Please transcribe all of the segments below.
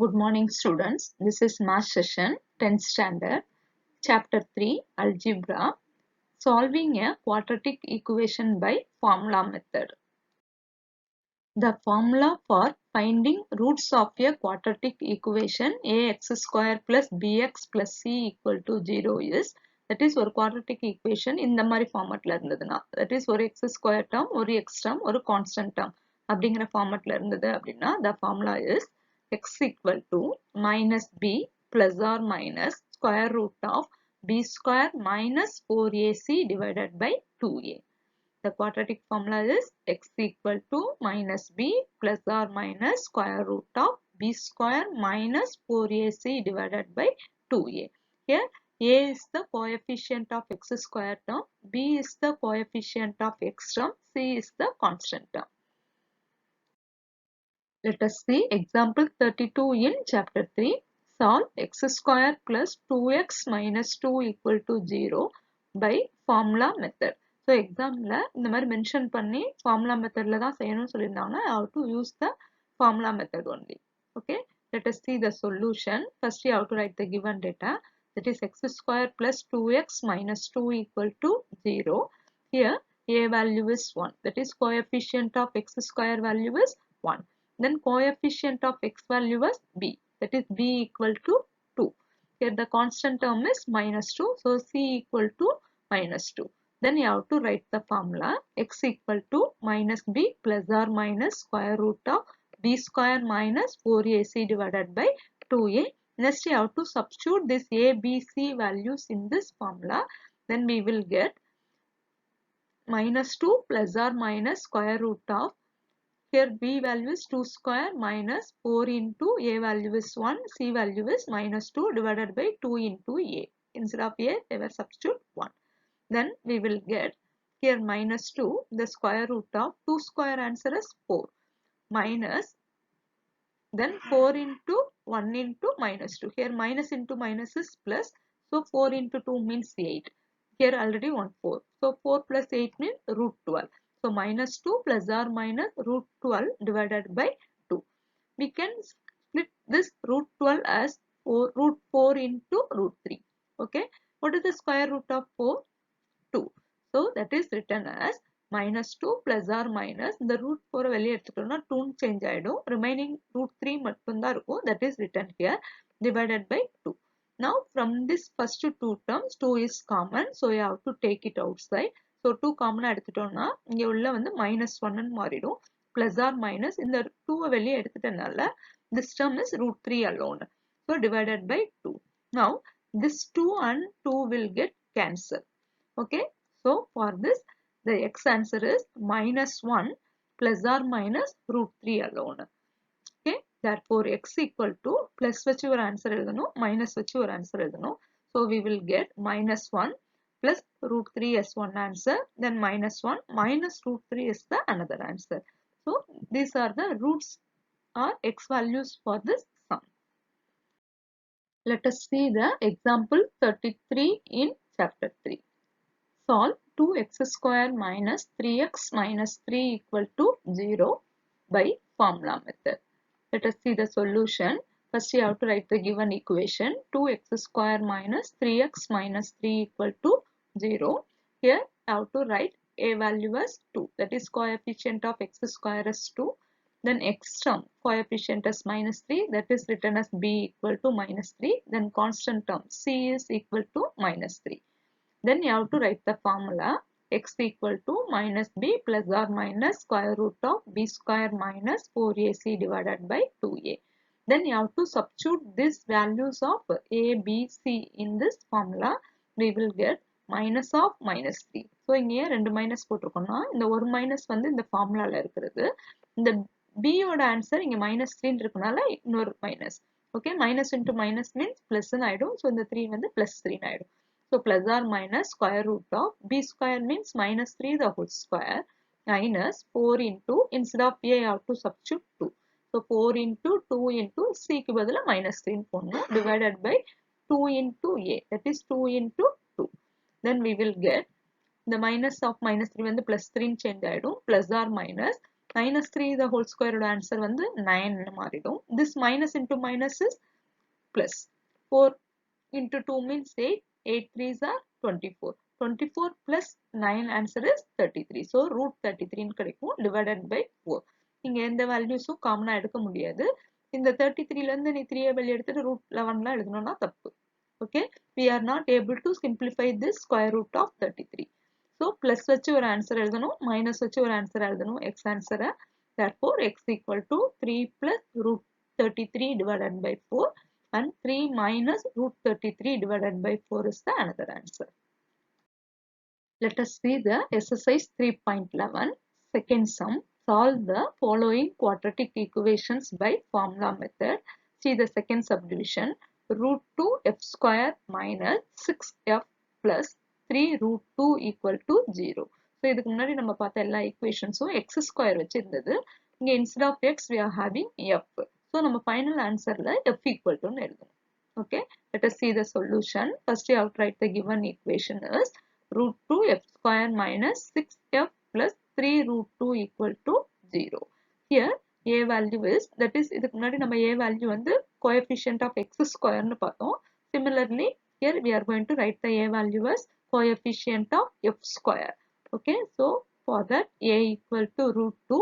Good morning students. This is math session 10th standard chapter 3 algebra solving a quadratic equation by formula method. The formula for finding roots of a quadratic equation ax square plus bx plus c equal to 0 is that is ஒரு quadratic equation இந்த மாதிரி ஃபார்மட்ல இருந்ததுன்னா that is ஒரு x square term ஒரு x term ஒரு constant term அப்படிங்கிற ஃபார்மட்ல இருந்தது அப்படின்னா the formula is x equal to minus b plus or minus square root of b square minus 4ac divided by 2a. The quadratic formula is x equal to minus b plus or minus square root of b square minus 4ac divided by 2a. Here a is the coefficient of x square term, b is the coefficient of x term, c is the constant term. Let us see example 32 in chapter 3. Solve x square plus 2x minus 2 equal to 0 by formula method. So examல இந்த மாதிரி mention பண்ணி formula methodல தான் செய்யணும்னு சொல்லியிருந்தாங்க. How to use the formula method only. Okay. Let us see the solution. First you have to write the given data. That is x square plus 2x minus 2 equal to 0. Here a value is 1. That is coefficient of x square value is 1. Then coefficient of x value is b, that is b equal to 2. Here the constant term is minus 2, so c equal to minus 2. Then you have to write the formula x equal to minus b plus or minus square root of b square minus 4ac divided by 2a. Next you have to substitute this a, b, c values in this formula. Then we will get minus 2 plus or minus square root of, here b value is 2 square minus 4 into a value is 1, c value is minus 2 divided by 2 into a. Instead of a, they were substitute 1. Then we will get here minus 2, the square root of 2 square answer is 4 minus, then 4 into 1 into minus 2. Here minus into minus is plus, so 4 into 2 means 8. Here already 1 4. So 4 plus 8 means root 12. So minus 2 plus or minus root 12 divided by 2. We can split this root 12 as root 4 into root 3. Okay. What is the square root of 4? 2. So that is written as minus 2 plus or minus the root 4 வெளியே எடுத்துட்டோம்னா 2 change ஆயிடும். Remaining root 3 மட்டும்தான் இருக்கும். That is written here divided by 2. Now from this first two terms 2 is common. So you have to take it outside. So 2 common எடுத்துட்டோம்னா இங்க உள்ள வந்து minus 1 ன்னு மாறிடும். Plus or minus இந்த 2 வெளியே எடுத்துட்டனால this term is root 3 alone. So divided by 2. Now this 2 and 2 will get cancelled. Okay. So for this the x answer is minus 1 plus or minus root 3 alone. Okay. Therefore x equal to plus வச்சு ஒரு answer எழுதணும், minus வச்சு ஒரு answer எழுதணும். So we will get minus 1 plus root 3 as one answer, then minus 1 minus root 3 is the another answer. So these are the roots or x values for this sum. Let us see the example 33 in chapter 3. Solve 2x square minus 3x minus 3 equal to 0 by formula method. Let us see the solution. First you have to write the given equation 2x square minus 3x minus 3 equal to 0. Here you have to write a value as 2, that is coefficient of x square is 2. Then x term coefficient as minus 3, that is written as b equal to minus 3. Then constant term c is equal to minus 3. Then you have to write the formula x equal to minus b plus or minus square root of b square minus 4ac divided by 2a. Then you have to substitute these values of a, b, c in this formula. We will get minus of minus 3. So இங்கே ரெண்டு minus போட்டிருக்கோம்னா இந்த ஒரு minus வந்து இந்த ஃபார்முலால இருக்கிறது. இந்த b ஓட answer இங்க minus 3 இருக்கனால இன்னொரு minus. Okay, minus into minus means plus ன்னு ஆயிடும். So இந்த 3 வந்து plus 3 ன்னு ஆயிடும். So plus or minus square root of b square means minus 3 the whole square minus 4 into, instead of a you have to substitute 2. So 4 into 2 into c க்கு பதிலா minus 3 போடணும் divided by 2 into a, that is 2 into 2. Then we will get the minus of minus 3 வந்து plus 3 change ஆயிடும் plus or minus minus 3 the whole square answer வந்து 9 மாறிடும். This minus into minus is plus. 4 into 2 means 8. 8 3s are 24. 24 plus 9 answer is 33. So root 33 கிடைக்கும் divided by 4. இங்க எந்த வேல்யூஸும் காமனா எடுக்க முடியாது. இந்த 33ல இருந்து நீ 3 வெளிய எடுத்துட்டு root 11ல எழுதணும்னா தப்பு. Okay, we are not able to simplify this square root of 33. So plus வச்சு ஒரு ஆன்சர் எழுதணும், minus வச்சு ஒரு ஆன்சர் எழுதணும் x ஆன்சரை. Therefore x equal to 3 plus root 33 divided by 4 and 3 minus root 33 divided by 4 is the another answer. Let us see the exercise 3.11. Second sum. Solve the following quadratic equations by formula method. See the second subdivision. Root 2 f square minus 6f plus 3 root 2 equal to 0. So இதுக்கு முன்னாடி நம்ம பார்த்த எல்லா equationsம் x square வச்சு இருந்தது. இங்க instead of x we are having f. So நம்ம final answerல f equal to எழுதணும். Okay, let us see the solution. First you have to write the given equation is root 2 f square minus 6f plus 3 root 2 equal to 0. Here a value is, that is இதுக்கு முன்னாடி நம்ம a value வந்து coefficient of x square னு பார்த்தோம். Similarly here we are going to write the a value as coefficient of f square. Okay, so for that a equal to root 2,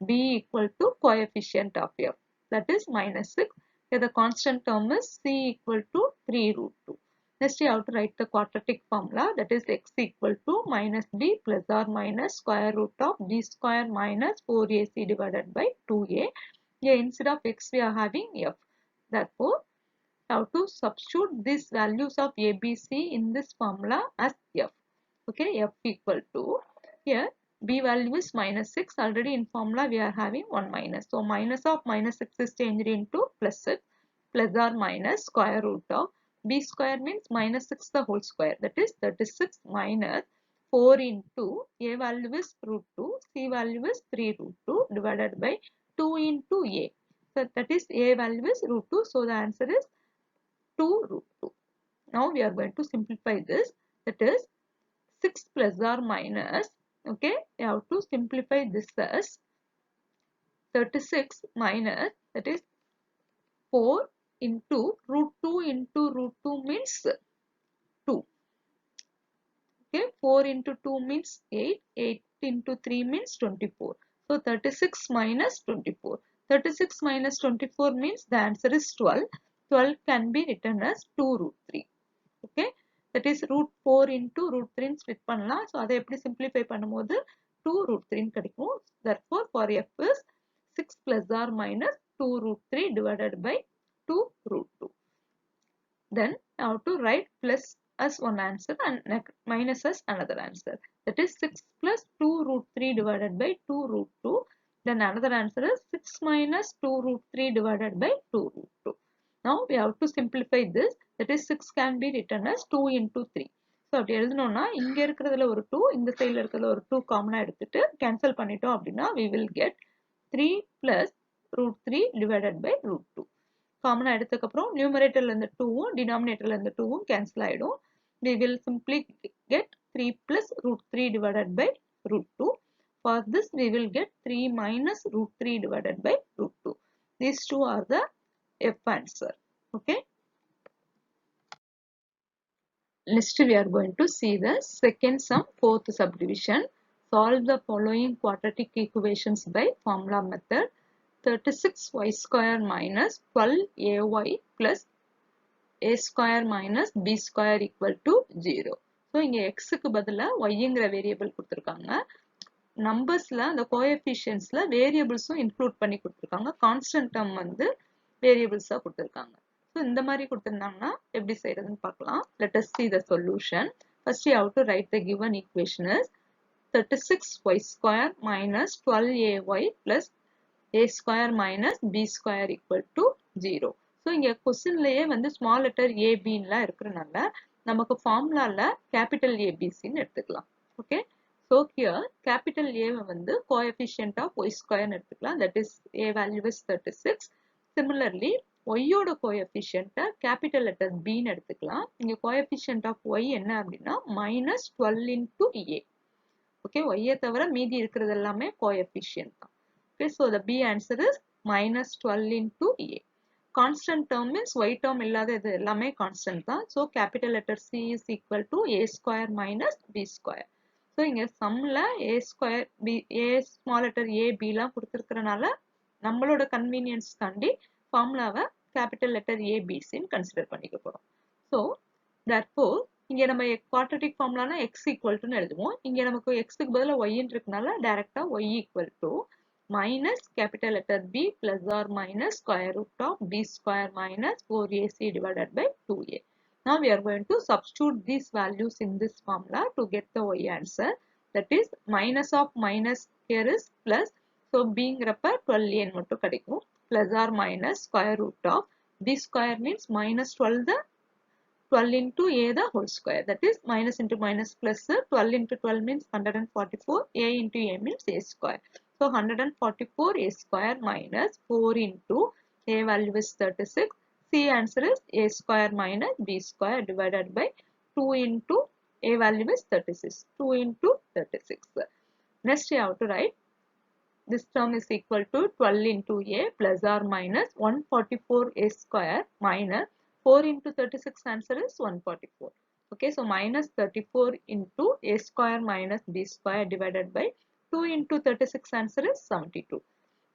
b equal to coefficient of f, that is minus 6. Here the constant term is c equal to 3 root 2. Next you have to write the quadratic formula, that is x equal to minus b plus or minus square root of b square minus 4ac divided by 2a. Here instead of x we are having f. Therefore, you have to substitute these values of a, b, c in this formula as f. Okay, f equal to, here b value is minus 6. Already in formula we are having 1 minus. So minus of minus 6 is changed into plus 6 plus or minus square root of b square means minus 6 the whole square, that is 36 minus 4 into a value is root 2, c value is 3 root 2 divided by 2 into a. So that is a value is root 2. So the answer is 2 root 2. Now we are going to simplify this, that is 6 plus or minus, okay, you have to simplify this as 36 minus, that is 4 into root 2 into root 2 means 2. Okay, 4 into 2 means 8, 8 into 3 means 24. So 36 minus 24. 36 minus 24 means the answer is 12. 12 can be written as 2 root 3. Okay, that is root 4 into root 3 split பண்ணலாம். So அதை எப்படி simplify பண்ணும்போது 2 root 3 கிடைக்கும். Therefore for f is 6 plus or minus 2 root 3 divided by 2 root 2. Then I have to write plus as one answer and minus as another answer. That is 6 plus 2 root 3 divided by 2 root 2. Then another answer is 6 minus 2 root 3 divided by 2 root 2. Now we have to simplify this. That is 6 can be written as 2 into 3. So அப்படி எழுதணும்னா இங்க இருக்கிறதுல ஒரு 2, இந்த சைடுல இருக்கிறதுல ஒரு 2 காமனா எடுத்துட்டு கேன்சல் பண்ணிட்டோம் அப்படின்னா we will get 3 plus root 3 divided by root 2. காமனா எடுத்ததுக்கு அப்புறம் நியூமரேட்டர்ல இருந்து 2வும் டினாமினேட்டர்ல இருந்து 2வும் கேன்சல் ஆயிடும். We will simply get 3 plus root 3 divided by root 2. For this we will get 3 minus root 3 divided by root 2. These two are the f answer. Okay. Next we are going to see the second sum, fourth subdivision. Solve the following quadratic equations by formula method. 36y square minus 12ay plus a square minus b square equal to 0. So இங்க x க்கு பதிலா yங்கிற variable கொடுத்திருக்காங்க. நம்பர்ஸ்ல அந்த கோஎஃபிஷியன்ட்ஸ்ல வேரியபிள்ஸும் include பண்ணி கொடுத்திருக்காங்க. Constant term வந்து வேரியபிள்ஸா கொடுத்திருக்காங்க. So இந்த மாதிரி கொடுத்திருந்தாங்கன்னா எப்படி செய்யறதுன்னு பார்க்கலாம். Let us see the solution. First you have to write the given equation is 36y square minus 12ay plus a square minus b square equal to 0. So இங்க கொஸ்டின்லயே வந்து ஸ்மால் லெட்டர் a b ன்லாம் இருக்கறனால நமக்கு ஃபார்முலால capital ABC ன்னு எடுத்துக்கலாம். Okay, so here capital A வந்து coefficient of y square ன்னு எடுத்துக்கலாம். That is a value is 36. Similarly y ஓட coefficient capital letter b ன்னு எடுத்துக்கலாம். இங்க coefficient of y என்ன அப்படின்னா -12 into a. ஓகே, y தவிர மீதி இருக்கிறது எல்லாமே coefficient தான். Okay, so the B answer is minus 12 into A. Constant term means y term இல்லாத இது எல்லாமே constant தான். So capital letter C is equal to A square minus B square. So இங்க sumல A square B A small letter A B லாம் கொடுத்திருக்கிறனால நம்மளோட convenience காண்டி formulaவை capital letter A B C ன்னு consider பண்ணிக்க போறோம். So therefore இங்க நம்ம quadratic formulaனா x equal to எழுதுவோம். இங்க நமக்கு x க்கு பதிலா y ன்னு இருக்கனால டைரக்டா y equal to minus capital letter B plus or minus square root of B square minus 4AC divided by 2A. Now we are going to substitute these values in this formula to get the y answer. That is minus of minus here is plus. So being rapper 12A மட்டும் கிடைக்கும். Plus or minus square root of B square means minus 12 the 12 into A the whole square. That is minus into minus plus 12 into 12 means 144. A into A means A square. So 144 A square minus 4 into A value is 36. C answer is A square minus B square divided by 2 into A value is 36. 2 into 36. Next you have to write this term is equal to 12 into A plus or minus 144 A square minus 4 into 36 answer is 144. Okay, so minus 34 into A square minus B square divided by 2 into 36 answer is 72.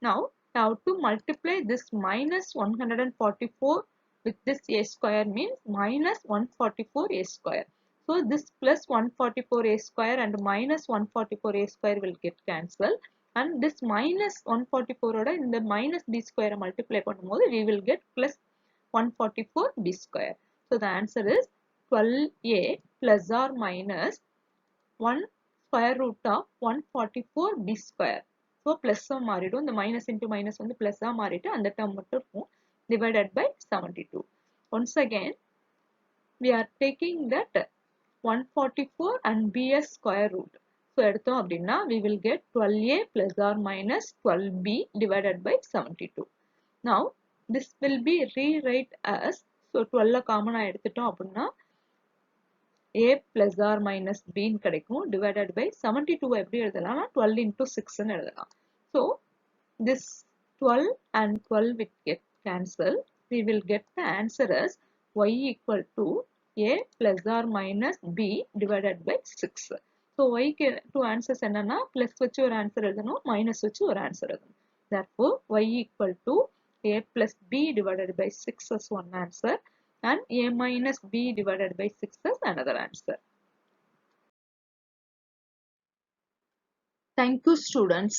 Now, how to multiply this minus 144 with this A square means minus 144 A square. So, this plus 144 A square and minus 144 A square will get cancelled. And this minus 144 oda in the minus B square multiply பண்ணும்போது we will get plus 144 B square. So, the answer is 12A plus or minus 1 square root of 144 B square. So, plus மாறிடும். இந்த minus into minus வந்து plus மாறிட்டு அந்த term மட்டும் இருக்கும். Divided by 72. Once again, we are taking that 144 and B as square root. So, எடுத்தோம் அப்படின்னா we will get 12A plus or minus 12B divided by 72. Now, this will be rewrite as, so 12 common எடுத்துட்டோம் அப்படின்னா A plus or minus B கிடைக்கும் divided by 72 எப்படி எழுதலாம் 12 into 6 ன்னு எழுதலாம். So, this 12 and 12 will get cancelled. We will get the answer as y equal to A plus or minus B divided by 6. So, y க்கு two answers என்னன்னா plus வச்சு ஒரு answer எழுதணும் minus வச்சு ஒரு answer எழுதணும். Therefore, y equal to A plus B divided by 6 as one answer and A minus B divided by 6 as another answer. Thank you students.